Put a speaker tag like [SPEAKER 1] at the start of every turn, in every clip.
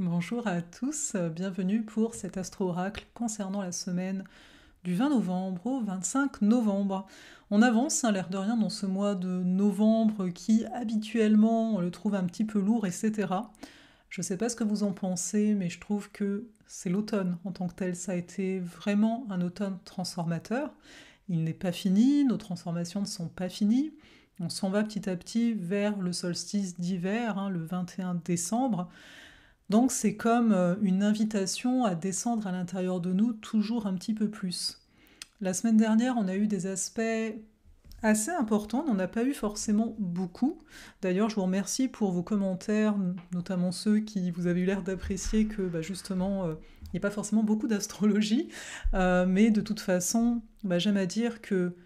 [SPEAKER 1] Bonjour à tous, bienvenue pour cet astro-oracle concernant la semaine du 20 novembre au 25 novembre. On avance, l'air de rien, dans ce mois de novembre qui, habituellement, on le trouve un petit peu lourd, etc. Je ne sais pas ce que vous en pensez, mais je trouve que c'est l'automne en tant que tel. Ça a été vraiment un automne transformateur. Il n'est pas fini, nos transformations ne sont pas finies. On s'en va petit à petit vers le solstice d'hiver, le 21 décembre. Donc c'est comme une invitation à descendre à l'intérieur de nous toujours un petit peu plus. La semaine dernière, on a eu des aspects assez importants, on n'en a pas eu forcément beaucoup. D'ailleurs, je vous remercie pour vos commentaires, notamment ceux qui vous avez eu l'air d'apprécier que justement, il n'y a pas forcément beaucoup d'astrologie, mais de toute façon, j'aime à dire que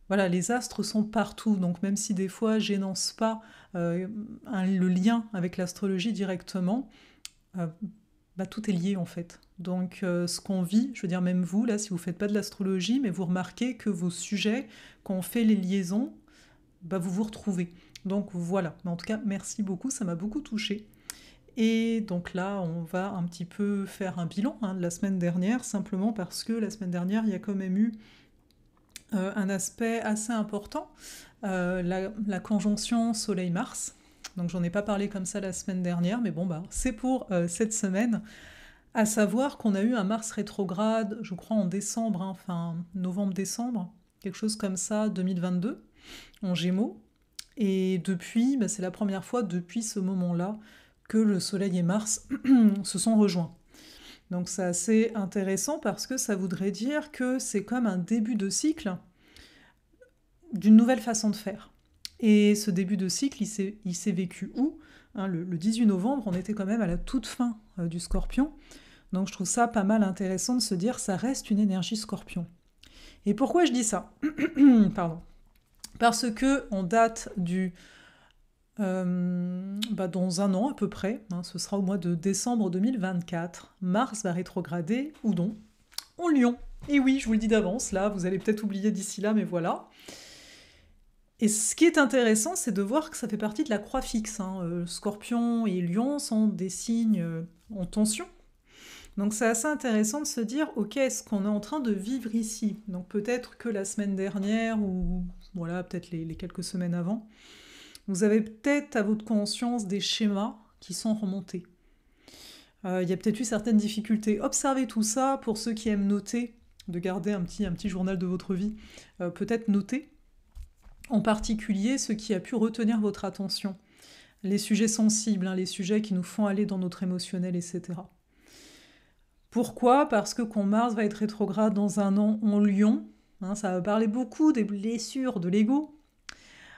[SPEAKER 1] voilà, les astres sont partout, donc même si des fois j'énonce pas le lien avec l'astrologie directement, euh, tout est lié en fait. Donc ce qu'on vit, je veux dire même vous, là, si vous faites pas de l'astrologie, mais vous remarquez que vos sujets, quand on fait les liaisons, vous vous retrouvez. Donc voilà, mais en tout cas, merci beaucoup, ça m'a beaucoup touchée. Et donc là, on va un petit peu faire un bilan de la semaine dernière, simplement parce que la semaine dernière, il y a quand même eu un aspect assez important, la conjonction Soleil-Mars. Donc j'en ai pas parlé comme ça la semaine dernière, mais bon, c'est pour cette semaine. À savoir qu'on a eu un Mars rétrograde, je crois en décembre, enfin novembre-décembre, quelque chose comme ça, 2022, en Gémeaux. Et depuis, c'est la première fois depuis ce moment-là que le Soleil et Mars se sont rejoints. Donc c'est assez intéressant parce que ça voudrait dire que c'est comme un début de cycle d'une nouvelle façon de faire. Et ce début de cycle, il s'est vécu où le 18 novembre, on était quand même à la toute fin du Scorpion. Donc je trouve ça pas mal intéressant de se dire ça reste une énergie Scorpion. Et pourquoi je dis ça? Pardon. Parce que on date du dans un an à peu près, ce sera au mois de décembre 2024, Mars va rétrograder, où donc? En Lion. Et oui, je vous le dis d'avance, là, vous allez peut-être oublier d'ici là, mais voilà. Et ce qui est intéressant, c'est de voir que ça fait partie de la croix fixe. Scorpion et Lion sont des signes en tension. Donc c'est assez intéressant de se dire, ok, est-ce qu'on est en train de vivre ici? Donc peut-être que la semaine dernière, ou voilà, peut-être les quelques semaines avant, vous avez peut-être à votre conscience des schémas qui sont remontés. Il y a peut-être eu certaines difficultés. Observez tout ça pour ceux qui aiment noter, de garder un petit journal de votre vie. Peut-être noter, en particulier ce qui a pu retenir votre attention. Les sujets sensibles, les sujets qui nous font aller dans notre émotionnel, etc. Pourquoi? Parce que quand Mars va être rétrograde dans un an en Lion, ça va parler beaucoup des blessures de l'ego,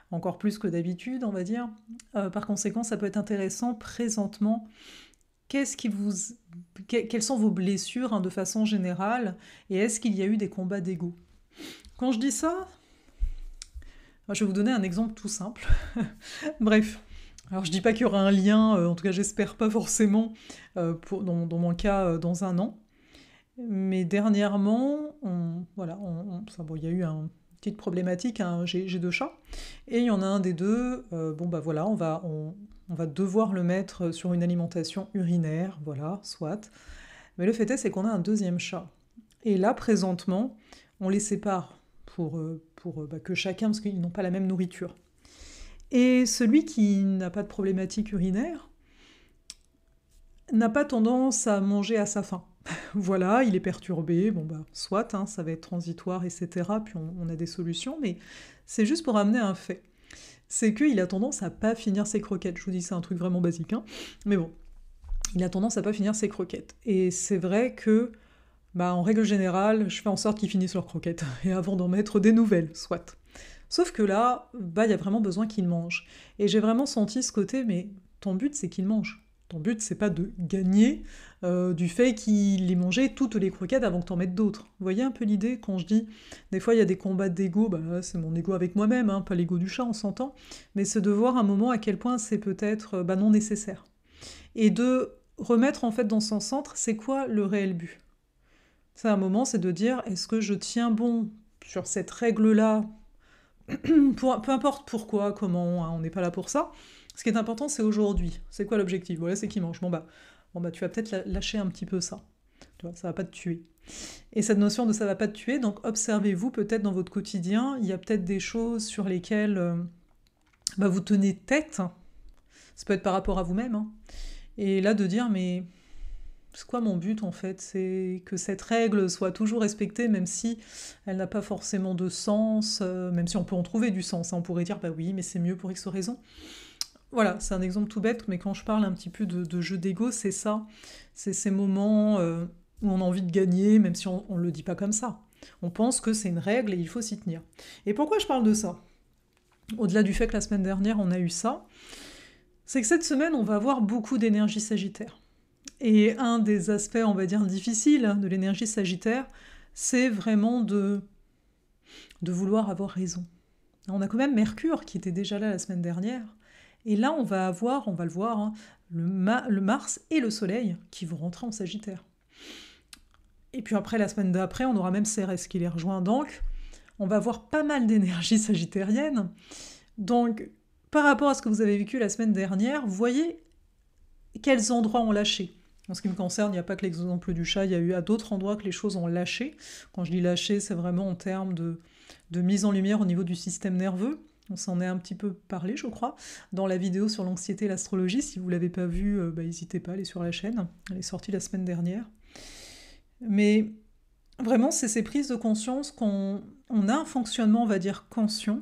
[SPEAKER 1] encore plus que d'habitude, on va dire. Par conséquent, ça peut être intéressant présentement. Quelles sont vos blessures de façon générale, et est-ce qu'il y a eu des combats d'ego? Quand je dis ça, je vais vous donner un exemple tout simple. Bref. Alors je dis pas qu'il y aura un lien, en tout cas j'espère pas forcément, dans mon cas, dans un an. Mais dernièrement, il y a eu une petite problématique, j'ai deux chats, et il y en a un des deux, on va devoir le mettre sur une alimentation urinaire, voilà, soit. Mais le fait est, c'est qu'on a un deuxième chat. Et là, présentement, on les sépare pour que chacun, parce qu'ils n'ont pas la même nourriture. Et celui qui n'a pas de problématique urinaire n'a pas tendance à manger à sa faim. Voilà, il est perturbé, soit, ça va être transitoire, etc. Puis on a des solutions, mais c'est juste pour amener un fait. C'est qu'il a tendance à pas finir ses croquettes. Je vous dis, c'est un truc vraiment basique, mais bon, il a tendance à pas finir ses croquettes. Et c'est vrai que, en règle générale, je fais en sorte qu'ils finissent leurs croquettes, et avant d'en mettre des nouvelles, soit. Sauf que là, il y a vraiment besoin qu'il mange. Et j'ai vraiment senti ce côté, mais ton but, c'est qu'il mange. Ton but, c'est pas de gagner du fait qu'il ait mangé toutes les croquettes avant que t'en mettes d'autres. Vous voyez un peu l'idée quand je dis, des fois il y a des combats d'ego, c'est mon ego avec moi-même, pas l'ego du chat, on s'entend, mais c'est de voir un moment à quel point c'est peut-être non nécessaire. Et de remettre en fait dans son centre, c'est quoi le réel but? C'est un moment, c'est de dire, est-ce que je tiens bon sur cette règle-là, peu importe pourquoi, comment, on n'est pas là pour ça. Ce qui est important, c'est aujourd'hui. C'est quoi l'objectif? Voilà, c'est qu'il mange. bon bah tu vas peut-être lâcher un petit peu ça. Tu vois, ça va pas te tuer. Et cette notion de ça va pas te tuer, donc observez-vous peut-être dans votre quotidien, il y a peut-être des choses sur lesquelles bah, vous tenez tête, ça peut être par rapport à vous-même, hein. Et là de dire mais c'est quoi mon but en fait? C'est que cette règle soit toujours respectée, même si elle n'a pas forcément de sens, même si on peut en trouver du sens, hein. On pourrait dire bah oui, mais c'est mieux pour X raison. Voilà, c'est un exemple tout bête, mais quand je parle un petit peu de jeu d'ego, c'est ça. C'est ces moments où on a envie de gagner, même si on ne le dit pas comme ça. On pense que c'est une règle et il faut s'y tenir. Et pourquoi je parle de ça? Au-delà du fait que la semaine dernière, on a eu ça, c'est que cette semaine, on va avoir beaucoup d'énergie sagittaire. Et un des aspects, on va dire, difficiles de l'énergie sagittaire, c'est vraiment de vouloir avoir raison. On a quand même Mercure qui était déjà là la semaine dernière. Et là, on va le voir, hein, le Mars et le Soleil qui vont rentrer en Sagittaire. Et puis après, la semaine d'après, on aura même Cérès qui les rejoint. Donc, on va avoir pas mal d'énergie sagittarienne. Donc, par rapport à ce que vous avez vécu la semaine dernière, vous voyez quels endroits ont lâché. En ce qui me concerne, il n'y a pas que l'exemple du chat, il y a eu à d'autres endroits que les choses ont lâché. Quand je dis lâché, c'est vraiment en termes de mise en lumière au niveau du système nerveux. On s'en est un petit peu parlé, je crois, dans la vidéo sur l'anxiété et l'astrologie. Si vous ne l'avez pas vue, n'hésitez pas, elle est sur la chaîne. Elle est sortie la semaine dernière. Mais vraiment, c'est ces prises de conscience qu'on a un fonctionnement, on va dire, conscient,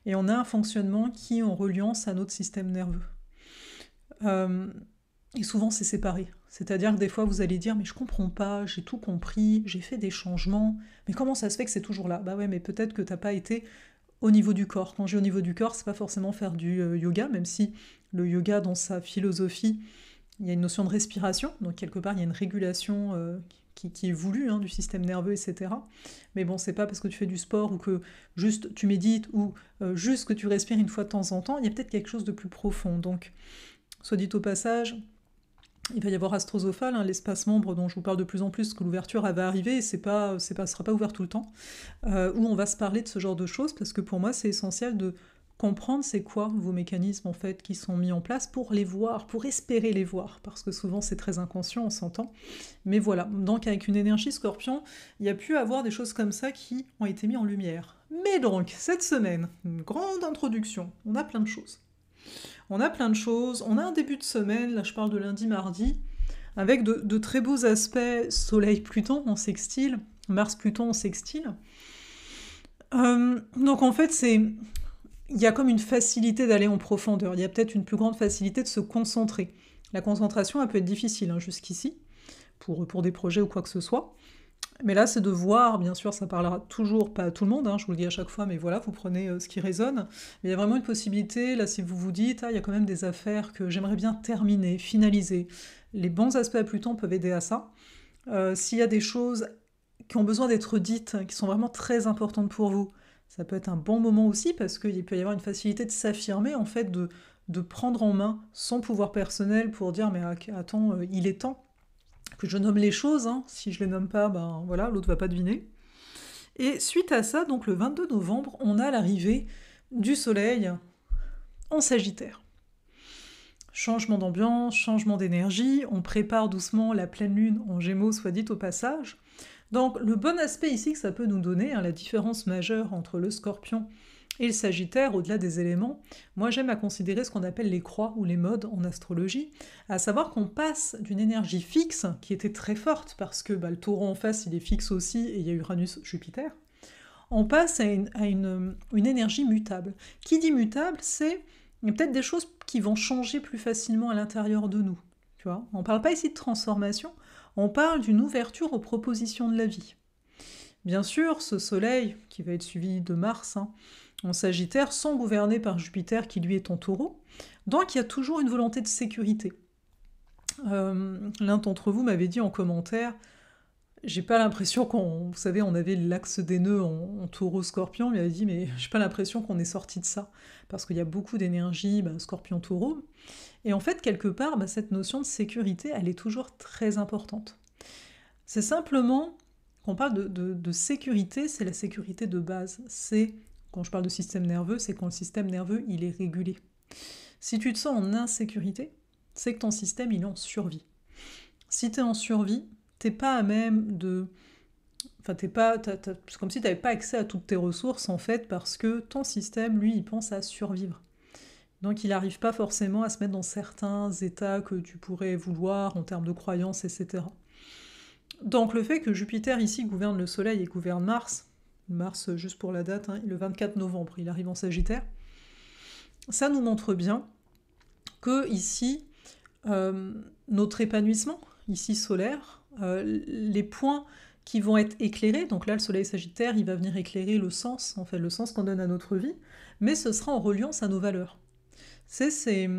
[SPEAKER 1] et on a un fonctionnement qui est en reliance à notre système nerveux. Et souvent, c'est séparé. C'est-à-dire que des fois, vous allez dire « mais je comprends pas, j'ai tout compris, j'ai fait des changements, mais comment ça se fait que c'est toujours là ?» Bah ouais, mais peut-être que t'as pas été au niveau du corps. Quand j'ai au niveau du corps, c'est pas forcément faire du yoga, même si le yoga, dans sa philosophie, il y a une notion de respiration, donc quelque part, il y a une régulation qui est voulue du système nerveux, etc. Mais bon, c'est pas parce que tu fais du sport ou que juste tu médites ou juste que tu respires une fois de temps en temps, il y a peut-être quelque chose de plus profond. Donc, soit dit au passage, il va y avoir Astrosophale, l'espace membre dont je vous parle de plus en plus, que l'ouverture va arriver, et ce sera pas ouvert tout le temps, où on va se parler de ce genre de choses, parce que pour moi c'est essentiel de comprendre c'est quoi vos mécanismes en fait qui sont mis en place pour les voir, pour espérer les voir, parce que souvent c'est très inconscient, on s'entend. Mais voilà, donc avec une énergie Scorpion, il y a pu avoir des choses comme ça qui ont été mises en lumière. Mais donc, cette semaine, une grande introduction, on a plein de choses. On a plein de choses, on a un début de semaine, là je parle de lundi, mardi, avec de très beaux aspects, Soleil-Pluton en sextile, Mars-Pluton en sextile. Donc en fait, il y a comme une facilité d'aller en profondeur, il y a peut-être une plus grande facilité de se concentrer. La concentration, elle peut être difficile jusqu'ici, pour des projets ou quoi que ce soit. Mais là, c'est de voir, bien sûr, ça parlera toujours pas à tout le monde, je vous le dis à chaque fois, mais voilà, vous prenez ce qui résonne. Mais il y a vraiment une possibilité, là, si vous vous dites, il y a quand même des affaires que j'aimerais bien terminer, finaliser. Les bons aspects à Pluton peuvent aider à ça. S'il y a des choses qui ont besoin d'être dites, qui sont vraiment très importantes pour vous, ça peut être un bon moment aussi, parce qu'il peut y avoir une facilité de s'affirmer, en fait, de prendre en main son pouvoir personnel pour dire, mais attends, il est temps que je nomme les choses, si je les nomme pas, ben voilà, l'autre va pas deviner. Et suite à ça, donc le 22 novembre, on a l'arrivée du Soleil en Sagittaire. Changement d'ambiance, changement d'énergie, on prépare doucement la pleine lune en Gémeaux, soit dit au passage. Donc le bon aspect ici que ça peut nous donner, la différence majeure entre le Scorpion et le Sagittaire, au-delà des éléments, moi j'aime à considérer ce qu'on appelle les croix ou les modes en astrologie, à savoir qu'on passe d'une énergie fixe, qui était très forte, parce que le taureau en face il est fixe aussi, et il y a Uranus-Jupiter, on passe à une énergie mutable. Qui dit mutable, c'est peut-être des choses qui vont changer plus facilement à l'intérieur de nous. Tu vois, on ne parle pas ici de transformation, on parle d'une ouverture aux propositions de la vie. Bien sûr, ce soleil, qui va être suivi de Mars, en Sagittaire, sont gouvernés par Jupiter, qui lui est en Taureau, donc il y a toujours une volonté de sécurité. L'un d'entre vous m'avait dit en commentaire, j'ai pas l'impression vous savez, on avait l'axe des nœuds en Taureau-Scorpion, il m'avait dit, mais j'ai pas l'impression qu'on est sorti de ça, parce qu'il y a beaucoup d'énergie, Scorpion-Taureau, et en fait, quelque part, cette notion de sécurité, elle est toujours très importante. C'est simplement, quand on parle de sécurité, c'est la sécurité de base, c'est, quand je parle de système nerveux, c'est quand le système nerveux, il est régulé. Si tu te sens en insécurité, c'est que ton système, il est en survie. Si t'es en survie, t'es pas à même de... Enfin, c'est comme si t'avais pas accès à toutes tes ressources, en fait, parce que ton système, lui, il pense à survivre. Donc il n'arrive pas forcément à se mettre dans certains états que tu pourrais vouloir en termes de croyances, etc. Donc le fait que Jupiter ici gouverne le Soleil et gouverne Mars, Mars juste pour la date, le 24 novembre, il arrive en Sagittaire, ça nous montre bien que ici, notre épanouissement, ici solaire, les points qui vont être éclairés, donc là le Soleil Sagittaire, il va venir éclairer le sens, en fait, le sens qu'on donne à notre vie, mais ce sera en reliance à nos valeurs. C'est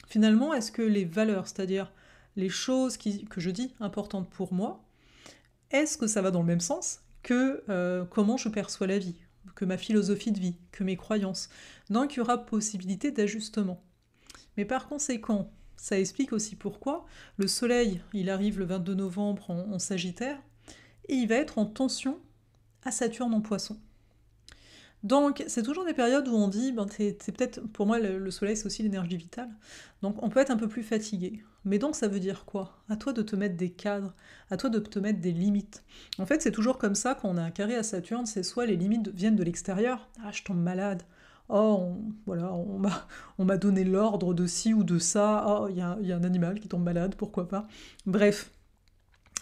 [SPEAKER 1] finalement, est-ce que les valeurs, c'est-à-dire les choses que je dis importantes pour moi, est-ce que ça va dans le même sens que comment je perçois la vie, que ma philosophie de vie, que mes croyances? Donc il y aura possibilité d'ajustement. Mais par conséquent, ça explique aussi pourquoi le Soleil, il arrive le 22 novembre en Sagittaire, et il va être en tension à Saturne en Poisson. Donc, c'est toujours des périodes où on dit, c'est peut-être, pour moi, le soleil, c'est aussi l'énergie vitale. Donc, on peut être un peu plus fatigué. Mais donc, ça veut dire quoi? À toi de te mettre des cadres, à toi de te mettre des limites. En fait, c'est toujours comme ça quand on a un carré à Saturne, c'est soit les limites viennent de l'extérieur, ah, je tombe malade, oh, voilà, on m'a donné l'ordre de ci ou de ça, oh, il y a un animal qui tombe malade, pourquoi pas. Bref.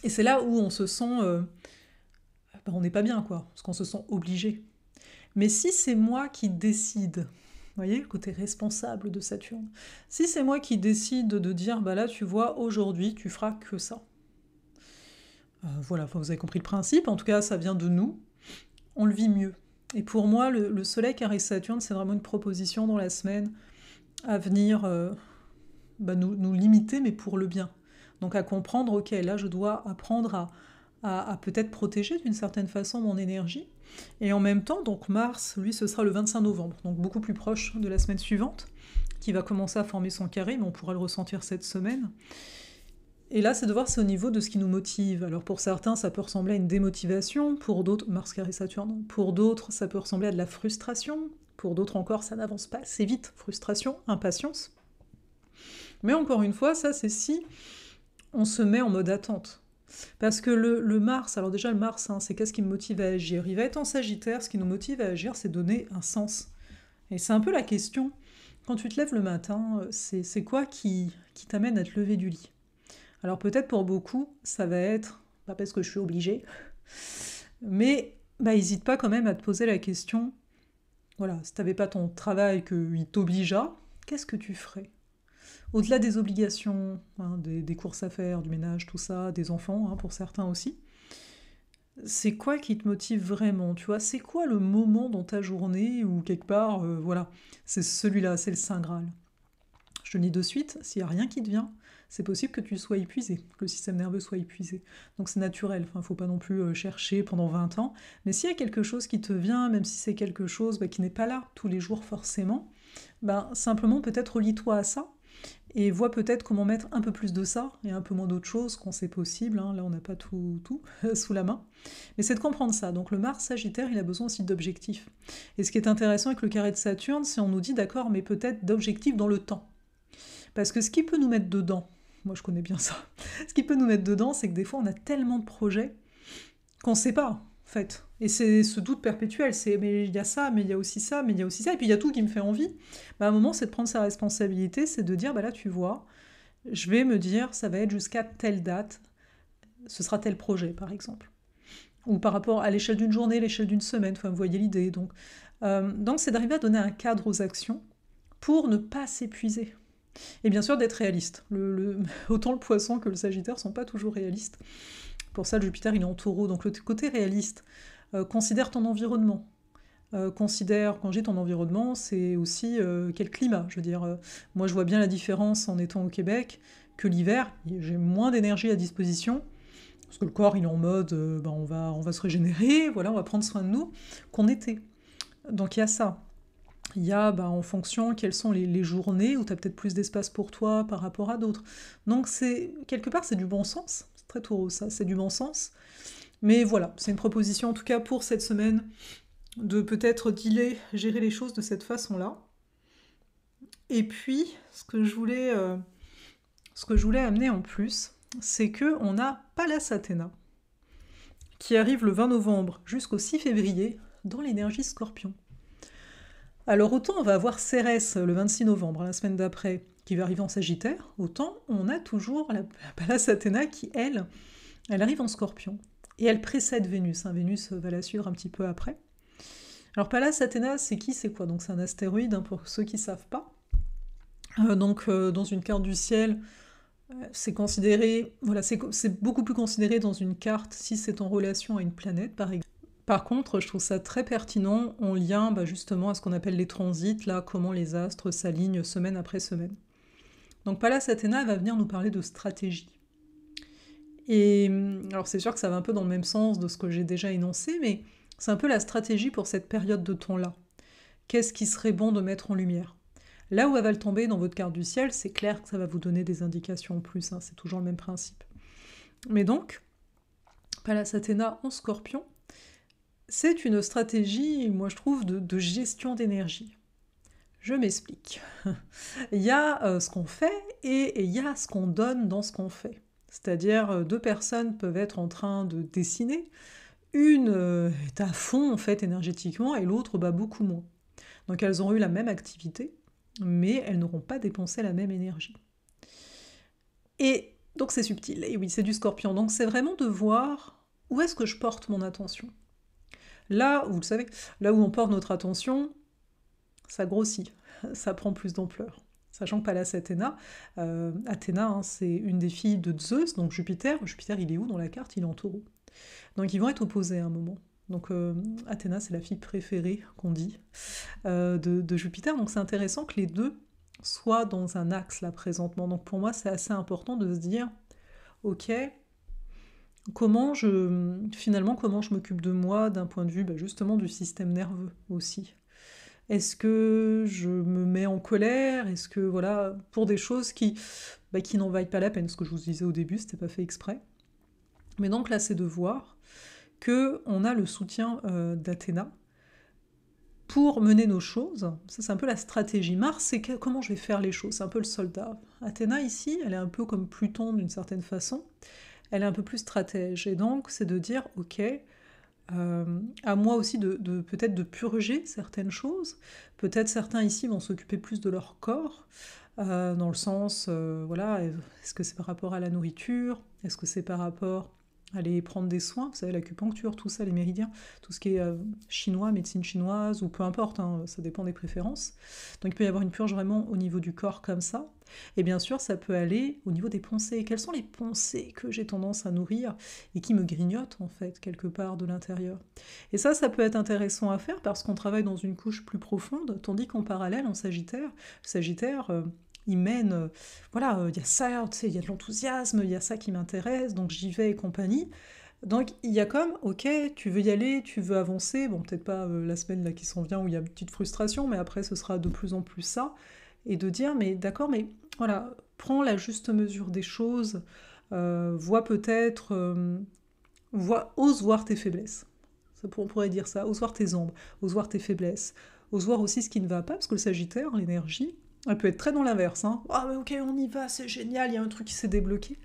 [SPEAKER 1] Et c'est là où on se sent... on n'est pas bien, quoi, parce qu'on se sent obligé. Mais si c'est moi qui décide, vous voyez, le côté responsable de Saturne, si c'est moi qui décide de dire, bah là, tu vois, aujourd'hui, tu feras que ça. Voilà, vous avez compris le principe, en tout cas, ça vient de nous, on le vit mieux. Et pour moi, le Soleil carré Saturne, c'est vraiment une proposition dans la semaine à venir nous limiter, mais pour le bien. Donc à comprendre, ok, là, je dois apprendre à peut-être protéger d'une certaine façon mon énergie. Et en même temps, donc Mars, lui, ce sera le 25 novembre, donc beaucoup plus proche de la semaine suivante, qui va commencer à former son carré, mais on pourra le ressentir cette semaine. Et là, c'est de voir, c'est au niveau de ce qui nous motive. Alors pour certains, ça peut ressembler à une démotivation, pour d'autres, Mars carré Saturne, pour d'autres, ça peut ressembler à de la frustration, pour d'autres encore, ça n'avance pas assez vite, frustration, impatience. Mais encore une fois, ça c'est si on se met en mode attente. Parce que le Mars, alors déjà le Mars, c'est qu'est-ce qui me motive à agir? Il va être en Sagittaire, ce qui nous motive à agir, c'est donner un sens. Et c'est un peu la question, quand tu te lèves le matin, c'est quoi qui t'amène à te lever du lit? Alors peut-être pour beaucoup, ça va être, pas parce que je suis obligée, mais hésite pas quand même à te poser la question, voilà, si t'avais pas ton travail qu'il t'obligeait, qu'est-ce que tu ferais? Au-delà des obligations, des courses à faire, du ménage, tout ça, des enfants, pour certains aussi, c'est quoi qui te motive vraiment, tu vois? C'est quoi le moment dans ta journée où quelque part, voilà, c'est celui-là, c'est le Saint Graal. Je te le dis de suite, s'il n'y a rien qui te vient, c'est possible que tu sois épuisé, que le système nerveux soit épuisé. Donc c'est naturel, il ne faut pas non plus chercher pendant 20 ans. Mais s'il y a quelque chose qui te vient, même si c'est quelque chose qui n'est pas là tous les jours forcément, simplement peut-être relie-toi à ça, et vois peut-être comment mettre un peu plus de ça et un peu moins d'autres choses quand c'est possible. Là, on n'a pas tout sous la main. Mais c'est de comprendre ça. Donc le Mars Sagittaire, il a besoin aussi d'objectifs. Et ce qui est intéressant avec le carré de Saturne, c'est on nous dit, d'accord, mais peut-être d'objectifs dans le temps. Parce que ce qui peut nous mettre dedans, moi je connais bien ça, ce qui peut nous mettre dedans, c'est que des fois on a tellement de projets qu'on ne sait pas, en fait. Et c'est ce doute perpétuel, c'est mais il y a ça, mais il y a aussi ça, mais il y a aussi ça, et puis il y a tout qui me fait envie. À un moment, c'est de prendre sa responsabilité, c'est de dire, là tu vois, je vais me dire, ça va être jusqu'à telle date, ce sera tel projet, par exemple. Ou par rapport à l'échelle d'une journée, l'échelle d'une semaine, enfin vous voyez l'idée. Donc c'est d'arriver à donner un cadre aux actions pour ne pas s'épuiser. Et bien sûr d'être réaliste. Autant le poisson que le Sagittaire ne sont pas toujours réalistes. Pour ça, le Jupiter, il est en taureau. Donc le côté réaliste, considère ton environnement. Considère, quand j'ai ton environnement, c'est aussi quel climat. Je veux dire, moi je vois bien la différence en étant au Québec, que l'hiver, j'ai moins d'énergie à disposition, parce que le corps, il est en mode, on va se régénérer, voilà, on va prendre soin de nous, qu'en été. Donc il y a ça. Il y a en fonction quelles sont les journées où tu as peut-être plus d'espace pour toi par rapport à d'autres. Donc quelque part c'est du bon sens, c'est très taureau ça, c'est du bon sens. Mais voilà, c'est une proposition en tout cas pour cette semaine de peut-être gérer les choses de cette façon-là. Et puis ce que je voulais amener en plus, c'est que on a Pallas Athéna, qui arrive le 20 novembre jusqu'au 6 février dans l'énergie Scorpion. Alors autant on va avoir Cérès le 26 novembre, la semaine d'après, qui va arriver en Sagittaire, autant on a toujours la Pallas Athéna qui, elle arrive en Scorpion. Et elle précède Vénus, hein. Vénus va la suivre un petit peu après. Alors Pallas Athéna, c'est qui, c'est quoi? Donc c'est un astéroïde, hein, pour ceux qui ne savent pas. Dans une carte du ciel, c'est considéré, voilà, c'est beaucoup plus considéré dans une carte si c'est en relation à une planète, par exemple. Par contre, je trouve ça très pertinent en lien justement à ce qu'on appelle les transits, là, comment les astres s'alignent semaine après semaine. Donc Pallas Athéna va venir nous parler de stratégie. Et alors c'est sûr que ça va un peu dans le même sens de ce que j'ai déjà énoncé, mais c'est un peu la stratégie pour cette période de temps-là. Qu'est-ce qui serait bon de mettre en lumière? Là où elle va le tomber dans votre carte du ciel, c'est clair que ça va vous donner des indications en plus, hein, c'est toujours le même principe. Mais donc, Pallas Athéna en Scorpion, c'est une stratégie, moi je trouve, de gestion d'énergie. Je m'explique. Il y a ce qu'on fait et il y a ce qu'on donne dans ce qu'on fait. C'est-à-dire, deux personnes peuvent être en train de dessiner, une est à fond en fait énergétiquement et l'autre beaucoup moins. Donc elles ont eu la même activité, mais elles n'auront pas dépensé la même énergie. Et donc c'est subtil, et oui, c'est du Scorpion. Donc c'est vraiment de voir où est-ce que je porte mon attention. Là, vous le savez, là où on porte notre attention, ça grossit, ça prend plus d'ampleur. Sachant que Pallas Athéna, Athéna, c'est une des filles de Zeus, donc Jupiter. Jupiter, il est où dans la carte? Il est en Taureau. Donc ils vont être opposés à un moment. Donc Athéna, c'est la fille préférée, qu'on dit, de Jupiter. Donc c'est intéressant que les deux soient dans un axe là présentement. Donc pour moi, c'est assez important de se dire, ok, comment je m'occupe de moi d'un point de vue justement du système nerveux aussi. Est-ce que je me mets en colère? Est-ce que, voilà, pour des choses qui n'en vaillent pas la peine? Ce que je vous disais au début, c'était pas fait exprès. Mais donc là, c'est de voir qu'on a le soutien d'Athéna pour mener nos choses. Ça, c'est un peu la stratégie. Mars, c'est comment je vais faire les choses. C'est un peu le soldat. Athéna, ici, elle est un peu comme Pluton d'une certaine façon. Elle est un peu plus stratège. Et donc, c'est de dire, ok, à moi aussi de peut-être de purger certaines choses. Peut-être certains ici vont s'occuper plus de leur corps, dans le sens, voilà, est-ce que c'est par rapport à la nourriture? Est-ce que c'est par rapport à aller prendre des soins? Vous savez, l'acupuncture, tout ça, les méridiens, tout ce qui est chinois, médecine chinoise, ou peu importe, hein, ça dépend des préférences. Donc il peut y avoir une purge vraiment au niveau du corps comme ça. Et bien sûr, ça peut aller au niveau des pensées. Quelles sont les pensées que j'ai tendance à nourrir et qui me grignotent, en fait, quelque part de l'intérieur? Et ça peut être intéressant à faire parce qu'on travaille dans une couche plus profonde, tandis qu'en parallèle, en Sagittaire, le Sagittaire, il mène, voilà, il y a ça, tu sais, il y a de l'enthousiasme, il y a ça qui m'intéresse, donc j'y vais et compagnie. Donc il y a comme, ok, tu veux y aller, tu veux avancer, bon peut-être pas la semaine là qui s'en vient où il y a une petite frustration, mais après ce sera de plus en plus ça, et de dire, mais d'accord, mais voilà, prends la juste mesure des choses, vois peut-être, ose voir tes faiblesses. On pourrait dire ça, ose voir tes ombres, ose voir tes faiblesses, ose voir aussi ce qui ne va pas, parce que le Sagittaire, l'énergie, elle peut être très dans l'inverse. Hein. Ah, mais ok, on y va, c'est génial, il y a un truc qui s'est débloqué.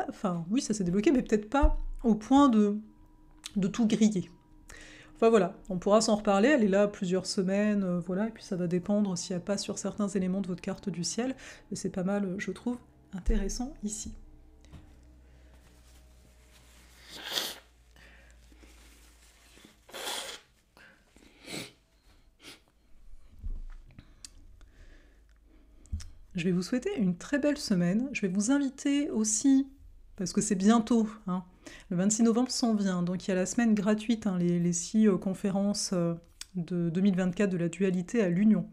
[SPEAKER 1] Enfin, oui, ça s'est débloqué, mais peut-être pas au point de tout griller. Enfin voilà, on pourra s'en reparler, elle est là plusieurs semaines, voilà, et puis ça va dépendre s'il n'y a pas sur certains éléments de votre carte du ciel, mais c'est pas mal, je trouve, intéressant ici. Je vais vous souhaiter une très belle semaine. Je vais vous inviter aussi, parce que c'est bientôt, hein, le 26 novembre s'en vient, donc il y a la semaine gratuite, hein, les 6 conférences de 2024 de la dualité à l'union.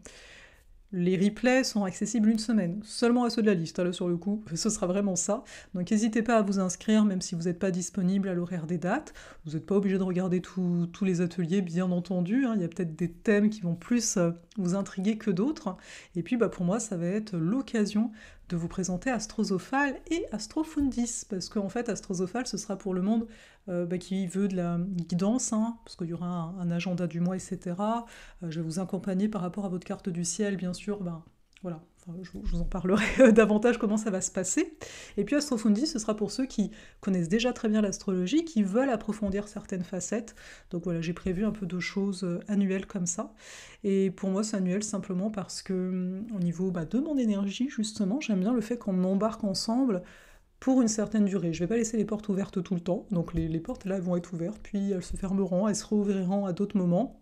[SPEAKER 1] Les replays sont accessibles une semaine, seulement à ceux de la liste, là sur le coup, ce sera vraiment ça. Donc n'hésitez pas à vous inscrire, même si vous n'êtes pas disponible à l'horaire des dates. Vous n'êtes pas obligé de regarder tous les ateliers, bien entendu, hein. Il y a peut-être des thèmes qui vont plus vous intriguer que d'autres. Et puis pour moi, ça va être l'occasion de vous présenter Astrosophale et Astrofundis, parce qu'en fait, Astrosophale, ce sera pour le monde qui veut de la guidance, hein, parce qu'il y aura un agenda du mois, etc. Je vais vous accompagner par rapport à votre carte du ciel, bien sûr, voilà. Enfin, je vous en parlerai davantage comment ça va se passer. Et puis Astrofundi, ce sera pour ceux qui connaissent déjà très bien l'astrologie, qui veulent approfondir certaines facettes. Donc voilà, j'ai prévu un peu de choses annuelles comme ça. Et pour moi, c'est annuel simplement parce que au niveau de mon énergie, justement, j'aime bien le fait qu'on embarque ensemble pour une certaine durée. Je vais pas laisser les portes ouvertes tout le temps, donc les portes là elles vont être ouvertes, puis elles se fermeront, elles se rouvriront à d'autres moments.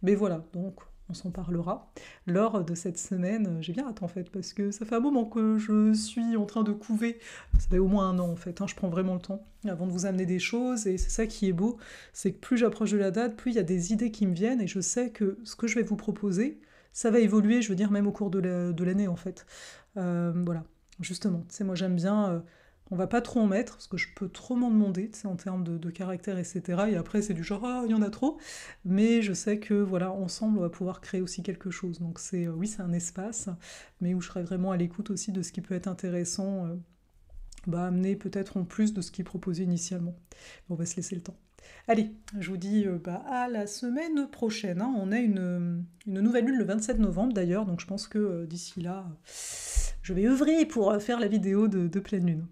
[SPEAKER 1] Mais voilà, donc on s'en parlera lors de cette semaine. J'ai bien hâte en fait, parce que ça fait un moment que je suis en train de couver. Ça fait au moins un an en fait, je prends vraiment le temps avant de vous amener des choses, et c'est ça qui est beau, c'est que plus j'approche de la date, plus il y a des idées qui me viennent, et je sais que ce que je vais vous proposer, ça va évoluer, je veux dire, même au cours de l'année en fait. Voilà, justement, tu sais, moi j'aime bien... on va pas trop en mettre, parce que je peux trop m'en demander, tu sais, en termes de caractère, etc. Et après, c'est du genre, ah, il y en a trop. Mais je sais que, voilà, ensemble, on va pouvoir créer aussi quelque chose. Donc, oui, c'est un espace, mais où je serai vraiment à l'écoute aussi de ce qui peut être intéressant, amener peut-être en plus de ce qui est proposé initialement. On va se laisser le temps. Allez, je vous dis à la semaine prochaine. On a une nouvelle lune le 27 novembre d'ailleurs, donc je pense que d'ici là, je vais œuvrer pour faire la vidéo de pleine lune.